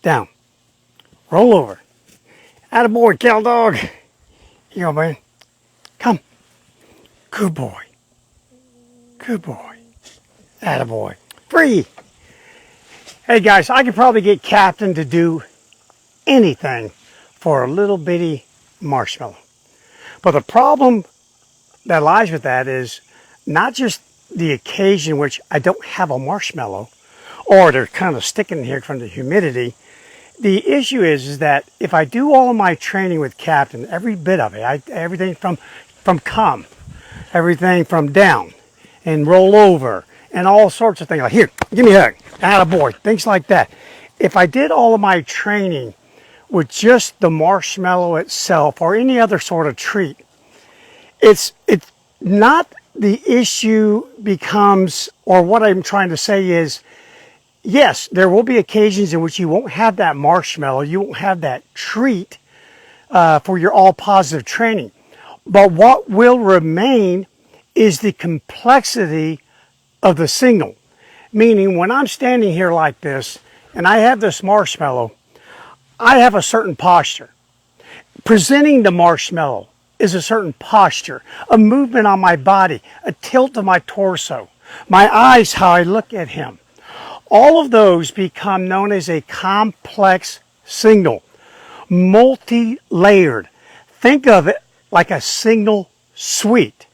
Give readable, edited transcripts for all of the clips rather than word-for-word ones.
Down. Roll over. Attaboy, cow dog. Here you go, man. Come. Good boy. Good boy. Attaboy. Free. Hey guys, I could probably get Captain to do anything for a little bitty marshmallow. But the problem that lies with that is not just the occasion which I don't have a marshmallow, or they're kind of sticking here from the humidity. The issue is that if I do all of my training with Captain, every bit of it, everything from come, everything from down and roll over and all sorts of things, like here, give me a hug, attaboy, things like that. If I did all of my training with just the marshmallow itself or any other sort of treat, it's not the issue becomes, or what I'm trying to say is, yes, there will be occasions in which you won't have that marshmallow, you won't have that treat for your all positive training. But what will remain is the complexity of the signal. Meaning when I'm standing here like this and I have this marshmallow, I have a certain posture. Presenting the marshmallow is a certain posture, a movement on my body, a tilt of my torso, my eyes, how I look at him. All of those become known as a complex signal, multi-layered. Think of it like a signal suite.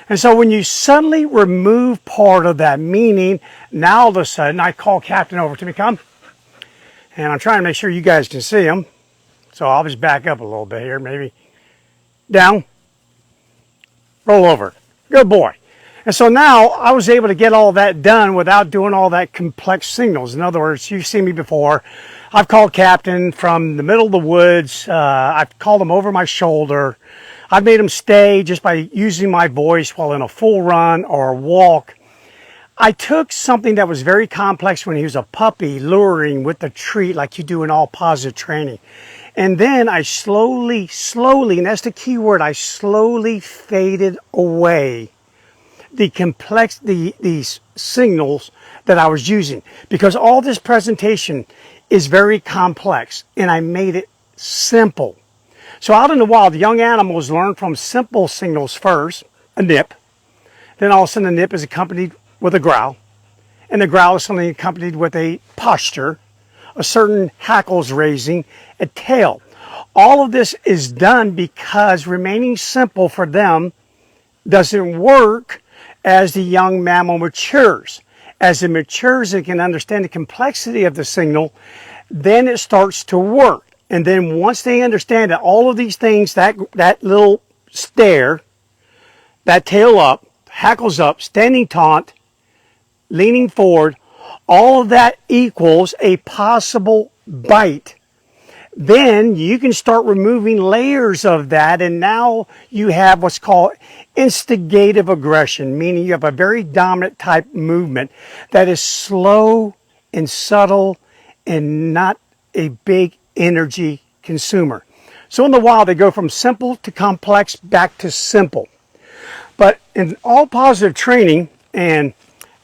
And so when you suddenly remove part of that, meaning now all of a sudden I call Captain over to me, come, and I'm trying to make sure you guys can see him. So I'll just back up a little bit here, maybe. Down, roll over, good boy. And so now I was able to get all that done without doing all that complex signals. In other words, you've seen me before. I've called Captain from the middle of the woods. I've called him over my shoulder. I've made him stay just by using my voice while in a full run or a walk. I took something that was very complex when he was a puppy, luring with the treat like you do in all positive training. And then I slowly, and that's the key word, I slowly faded away these signals that I was using, because all this presentation is very complex and I made it simple. So out in the wild, the young animals learn from simple signals first, a nip, then all of a sudden the nip is accompanied with a growl, and the growl is suddenly accompanied with a posture, a certain hackles raising, a tail. All of this is done because remaining simple for them doesn't work as the young mammal matures. As it matures and can understand the complexity of the signal, then it starts to work. And then once they understand that all of these things, that little stare, that tail up, hackles up, standing taunt, leaning forward, all of that equals a possible bite. Then you can start removing layers of that, and now you have what's called instigative aggression, meaning you have a very dominant type movement that is slow and subtle and not a big energy consumer. So in the wild, they go from simple to complex back to simple. But in all positive training, and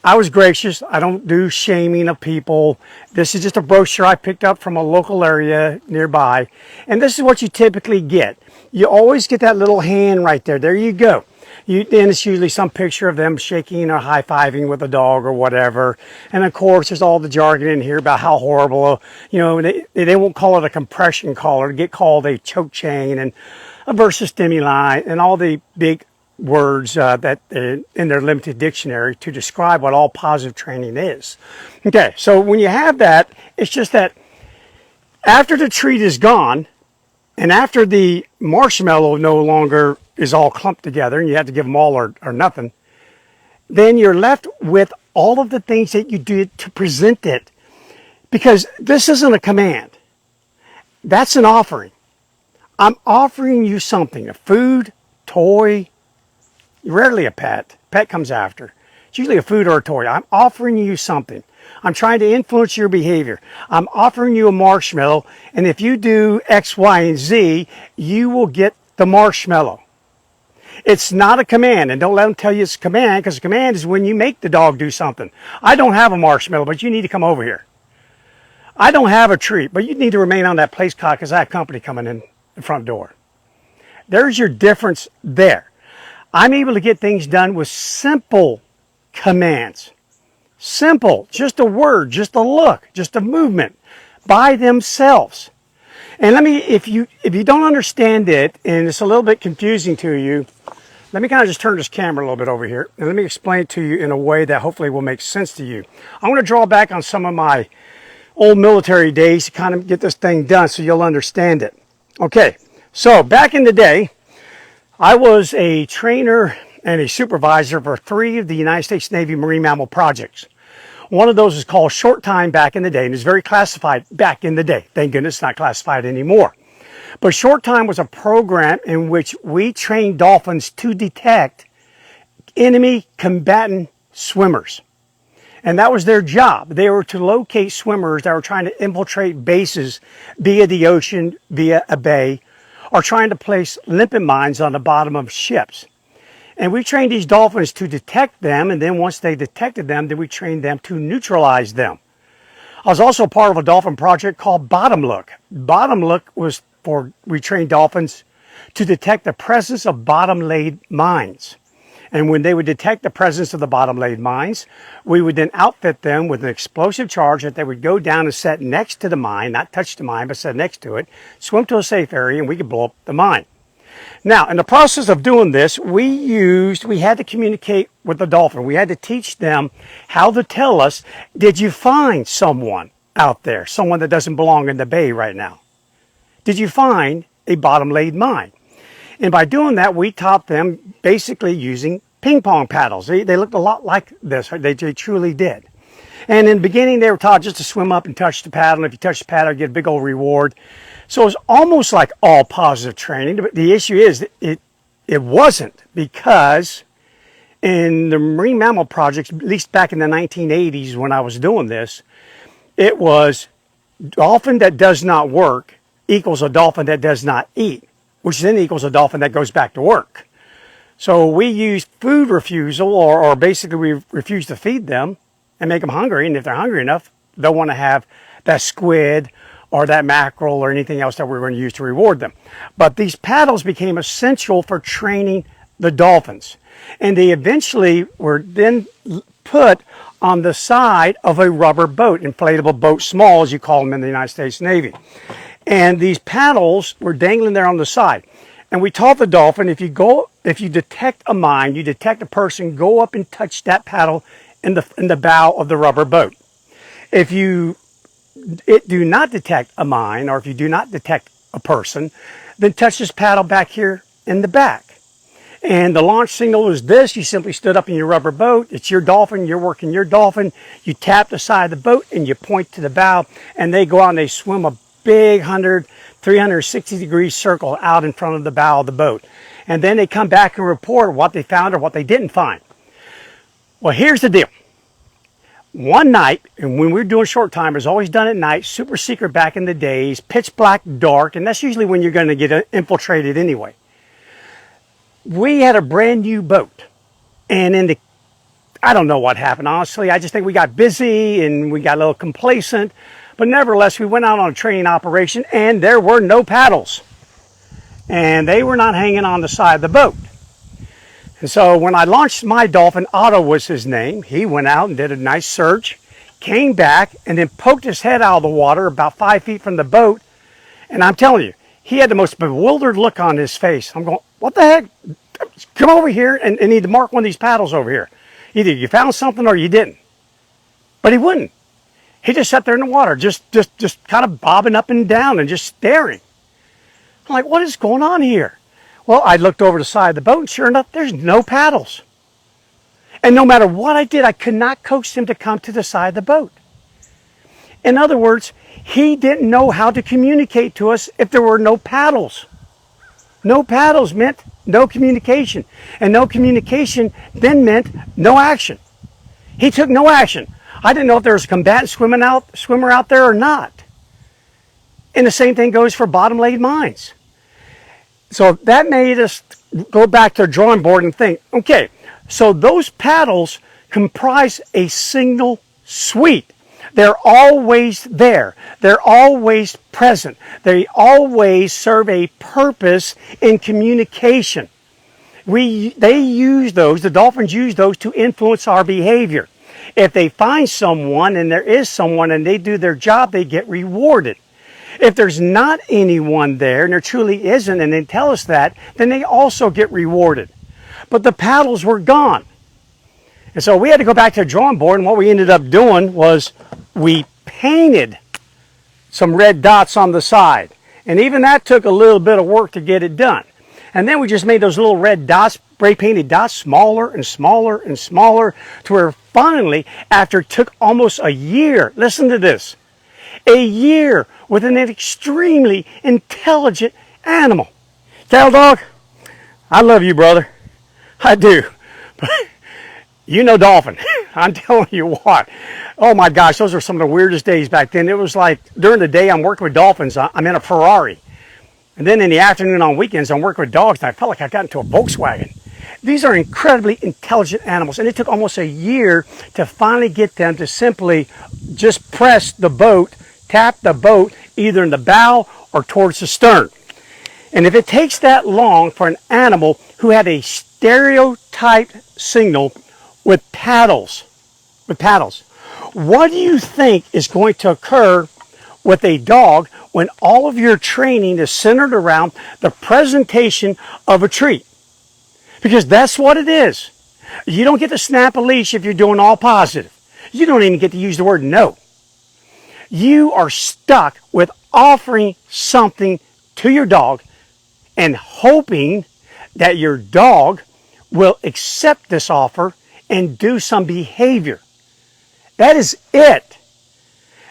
I was gracious, I don't do shaming of people. This is just a brochure I picked up from a local area nearby. And this is what you typically get. You always get that little hand right there. There you go. Then it's usually some picture of them shaking or high-fiving with a dog or whatever. And of course, there's all the jargon in here about how horrible, they won't call it a compression collar, get called a choke chain and a versus stimuli and all the big words that in their limited dictionary to describe what all positive training is. Okay, so when you have that, it's just that after the treat is gone and after the marshmallow no longer is all clumped together and you have to give them all or nothing, then you're left with all of the things that you did to present it. Because this isn't a command. That's an offering. I'm offering you something, a food, toy, rarely a pet. Pet comes after. It's usually a food or a toy. I'm offering you something. I'm trying to influence your behavior. I'm offering you a marshmallow, and if you do X, Y, and Z, you will get the marshmallow. It's not a command, and don't let them tell you it's a command, because a command is when you make the dog do something. I don't have a marshmallow, but you need to come over here. I don't have a treat, but you need to remain on that place cot because I have company coming in the front door. There's your difference there. I'm able to get things done with simple commands. Simple, just a word, just a look, just a movement by themselves. And if you don't understand it and it's a little bit confusing to you, let me kind of just turn this camera a little bit over here and let me explain it to you in a way that hopefully will make sense to you. I'm going to draw back on some of my old military days to kind of get this thing done so you'll understand it. Okay, so back in the day, I was a trainer and a supervisor for 3 of the United States Navy Marine Mammal projects. One of those is called Short Time back in the day, and it's very classified back in the day. Thank goodness it's not classified anymore. But Short Time was a program in which we trained dolphins to detect enemy combatant swimmers. And that was their job. They were to locate swimmers that were trying to infiltrate bases via the ocean, via a bay, or trying to place limpet mines on the bottom of ships. And we trained these dolphins to detect them, and then once they detected them, then we trained them to neutralize them. I was also part of a dolphin project called Bottom Look. Bottom Look was we trained dolphins to detect the presence of bottom-laid mines. And when they would detect the presence of the bottom-laid mines, we would then outfit them with an explosive charge that they would go down and set next to the mine, not touch the mine, but set next to it, swim to a safe area, and we could blow up the mine. Now, in the process of doing this, we had to communicate with the dolphin. We had to teach them how to tell us, did you find someone out there, someone that doesn't belong in the bay right now? Did you find a bottom-laid mine? And by doing that, we taught them basically using ping pong paddles. They looked a lot like this. They truly did. And in the beginning, they were taught just to swim up and touch the paddle. And if you touch the paddle, you get a big old reward. So it was almost like all positive training. But the issue is it wasn't, because in the marine mammal projects, at least back in the 1980s when I was doing this, it was dolphin that does not work equals a dolphin that does not eat, which then equals a dolphin that goes back to work. So we use food refusal, or basically we refuse to feed them and make them hungry. And if they're hungry enough, they'll want to have that squid or that mackerel or anything else that we're going to use to reward them. But these paddles became essential for training the dolphins. And they eventually were then put on the side of a rubber boat, inflatable boat, small as you call them in the United States Navy. And these paddles were dangling there on the side. And we taught the dolphin, if you detect a mine, you detect a person, go up and touch that paddle in the bow of the rubber boat. If you do not detect a mine, or if you do not detect a person, then touch this paddle back here in the back. And the launch signal is this: you simply stood up in your rubber boat, it's your dolphin, you're working your dolphin, you tap the side of the boat and you point to the bow, and they go out and they swim a big 360-degree circle out in front of the bow of the boat. And then they come back and report what they found or what they didn't find. Well, here's the deal. One night, and when we were doing Short Time, it was always done at night, super secret back in the days, pitch black, dark, and that's usually when you're going to get infiltrated anyway. We had a brand new boat, and I don't know what happened, honestly. I just think we got busy and we got a little complacent. But nevertheless, we went out on a training operation, and there were no paddles. And they were not hanging on the side of the boat. And so when I launched my dolphin, Otto was his name, he went out and did a nice search, came back, and then poked his head out of the water about 5 feet from the boat. And I'm telling you, he had the most bewildered look on his face. I'm going, what the heck? Come over here and need to mark one of these paddles over here. Either you found something or you didn't. But he wouldn't. He just sat there in the water, just kind of bobbing up and down and just staring. I'm like, what is going on here? Well, I looked over the side of the boat, and sure enough, there's no paddles. And no matter what I did, I could not coax him to come to the side of the boat. In other words, he didn't know how to communicate to us if there were no paddles. No paddles meant no communication. And no communication then meant no action. He took no action. I didn't know if there was a combatant swimmer out there or not. And the same thing goes for bottom-laid mines. So that made us go back to the drawing board and think, okay, so those paddles comprise a signal suite. They're always there. They're always present. They always serve a purpose in communication. They use those, the dolphins use those to influence our behavior. If they find someone, and there is someone, and they do their job, they get rewarded. If there's not anyone there, and there truly isn't, and they tell us that, then they also get rewarded. But the paddles were gone. And so we had to go back to the drawing board, and what we ended up doing was we painted some red dots on the side. And even that took a little bit of work to get it done. And then we just made those little red dots, spray painted dots, smaller and smaller and smaller, to where finally, after it took almost a year, listen to this, a year with an extremely intelligent animal. Cattle dog, I love you, brother. I do. But you know dolphin. I'm telling you what. Oh my gosh, those are some of the weirdest days back then. It was like during the day I'm working with dolphins, I'm in a Ferrari. And then in the afternoon on weekends, I'm working with dogs, and I felt like I got into a Volkswagen. These are incredibly intelligent animals, and it took almost a year to finally get them to simply just press the boat, tap the boat, either in the bow or towards the stern. And if it takes that long for an animal who had a stereotyped signal with paddles, what do you think is going to occur with a dog when all of your training is centered around the presentation of a treat? Because that's what it is. You don't get to snap a leash if you're doing all positive. You don't even get to use the word no. You are stuck with offering something to your dog and hoping that your dog will accept this offer and do some behavior. That is it.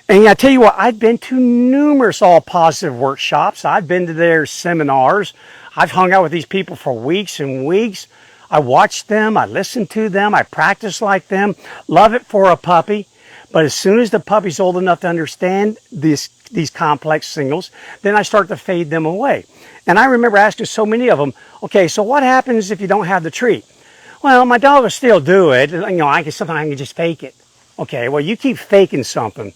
And I tell you what, I've been to numerous all positive workshops. I've been to their seminars. I've hung out with these people for weeks and weeks. I watch them, I listen to them, I practice like them, love it for a puppy. But as soon as the puppy's old enough to understand these complex signals, then I start to fade them away. And I remember asking so many of them, okay, so what happens if you don't have the treat? Well, my dog will still do it. You know, sometimes I can just fake it. Okay, well, you keep faking something,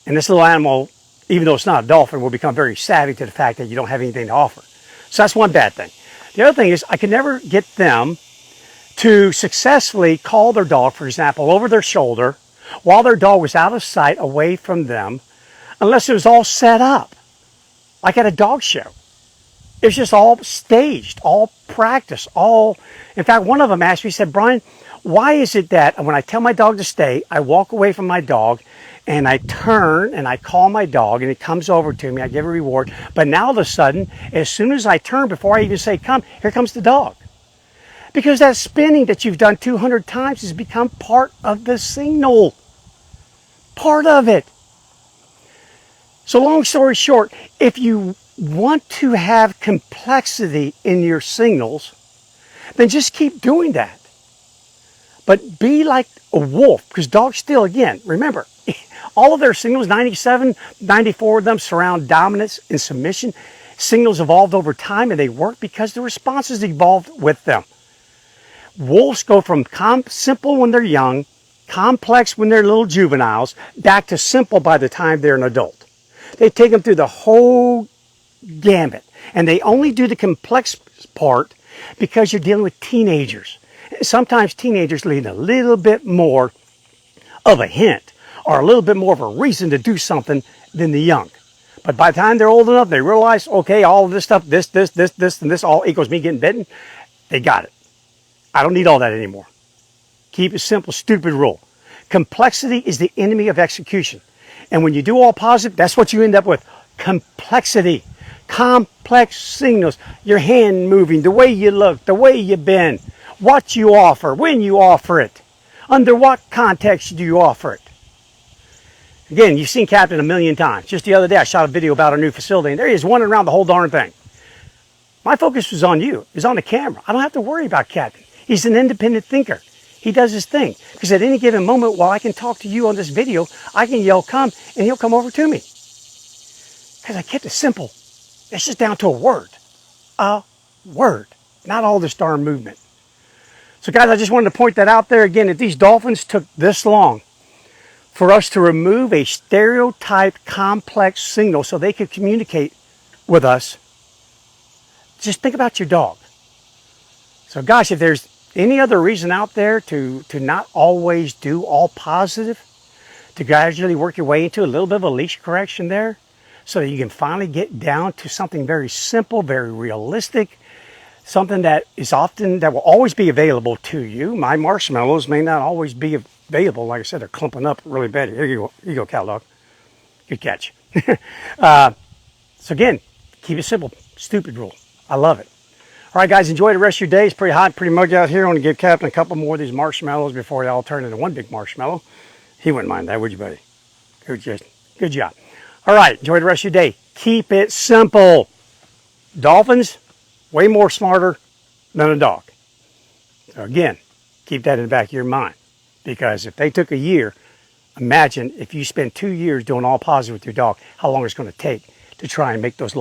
and this little animal, even though it's not a dolphin, will become very savvy to the fact that you don't have anything to offer. So that's one bad thing. The other thing is I could never get them to successfully call their dog, for example, over their shoulder while their dog was out of sight, away from them, unless it was all set up, like at a dog show. It was just all staged, all practiced, all... In fact, one of them asked me, he said, Bryan, why is it that when I tell my dog to stay, I walk away from my dog and I turn and I call my dog and it comes over to me, I give a reward, but now all of a sudden, as soon as I turn, before I even say come, here comes the dog. Because that spinning that you've done 200 times has become part of the signal. Part of it. So long story short, if you want to have complexity in your signals, then just keep doing that. But be like a wolf, because dogs still, again, remember, all of their signals, 94 of them surround dominance and submission. Signals evolved over time, and they work because the responses evolved with them. Wolves go from simple when they're young, complex when they're little juveniles, back to simple by the time they're an adult. They take them through the whole gamut, and they only do the complex part because you're dealing with teenagers. Sometimes teenagers need a little bit more of a hint or a little bit more of a reason to do something than the young. But by the time they're old enough, they realize, okay, all of this stuff, this, and this all equals me getting bitten. They got it. I don't need all that anymore. Keep it simple, stupid rule. Complexity is the enemy of execution. And when you do all positive, that's what you end up with. Complexity. Complex signals. Your hand moving, the way you look, the way you bend, what you offer, when you offer it, under what context do you offer it. Again, you've seen Captain a million times. Just the other day, I shot a video about our new facility, and there he is running around the whole darn thing. My focus was on you. It was on the camera. I don't have to worry about Captain. He's an independent thinker. He does his thing. Because at any given moment, while I can talk to you on this video, I can yell, come, and he'll come over to me. Because I kept it simple. It's just down to a word. A word. Not all this darn movement. So guys, I just wanted to point that out there again. If these dolphins took this long for us to remove a stereotyped complex signal so they could communicate with us, just think about your dog. So gosh, if there's any other reason out there to not always do all positive, to gradually work your way into a little bit of a leash correction there, so that you can finally get down to something very simple, very realistic, something that will always be available to you. My marshmallows may not always be available. Like I said, they're clumping up really bad. Here you go, cow dog. Good catch. So again, keep it simple. Stupid rule. I love it. All right, guys, enjoy the rest of your day. It's pretty hot, pretty muggy out here. I want to give Captain a couple more of these marshmallows before they all turn into one big marshmallow. He wouldn't mind that, would you, buddy? Good job. All right, enjoy the rest of your day. Keep it simple. Dolphins, way more smarter than a dog. So again, keep that in the back of your mind. Because if they took a year, imagine if you spend 2 years doing all positive with your dog, how long it's going to take to try and make those little